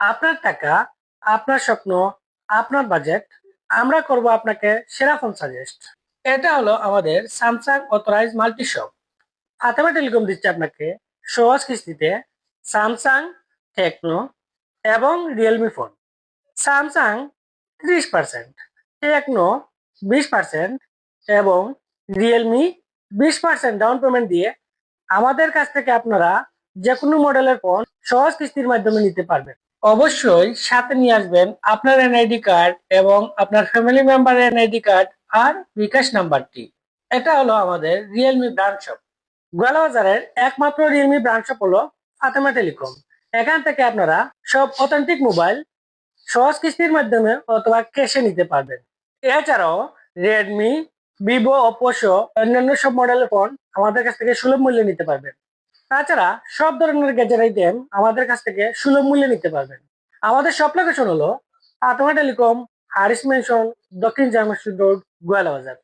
আপনার টাকা, আপনার স্বপ্ন, আপনার বাজেট, আমরা করব আপনাকে সেরা ফোন সাজেস্ট। এটা হলো আমাদের Samsung authorize multi shop. Fatema telecom দিচ্ছে আপনাকে সহজ কিস্তিতে স্যামসাং, টেকনো এবং রিয়েলমি ফোন। স্যামসাং 30%, টেকনো 20% এবং রিয়েলমি 20% ডাউন পেমেন্ট দিয়ে আমাদের কাছ থেকে আপনারা যে কোনো মডেলের ফোন সহজ কিস্তির মাধ্যমে নিতে পারবেন। অবশ্যই সাথে নিয়ে আসবেন আপনার এনআইডি কার্ড এবং আপনার ফ্যামিলি মেম্বারের এনআইডি কার্ড আর বিকাশ নাম্বারটি। এটা হলো আমাদের রিয়েলমি ব্রাঞ্চ শপ। গোয়ালাবাজারের একমাত্র রিয়েলমি ব্রাঞ্চ শপ হলো ফাতেমা টেলিকম। এখান থেকে আপনারা সব অথেন্টিক মোবাইল সহজ কিস্তির মাধ্যমে অথবা ক্যাশে নিতে পারবেন। এছাড়াও রেডমি, ভিভো, ওপো সহ অন্যান্য সব মডেলের ফোন আমাদের কাছ থেকে সুলভ মূল্যে নিতে পারবেন। তাছাড়া সব ধরনের গ্যাজেট আইটেম আমাদের কাছ থেকে সুলভ মূল্যে নিতে পারবেন। আমাদের সব লোকেশন হলো ফাতেমা টেলিকম, হারিস মেনশন, দক্ষিণ জামশেদ রোড, গোয়ালাবাজার।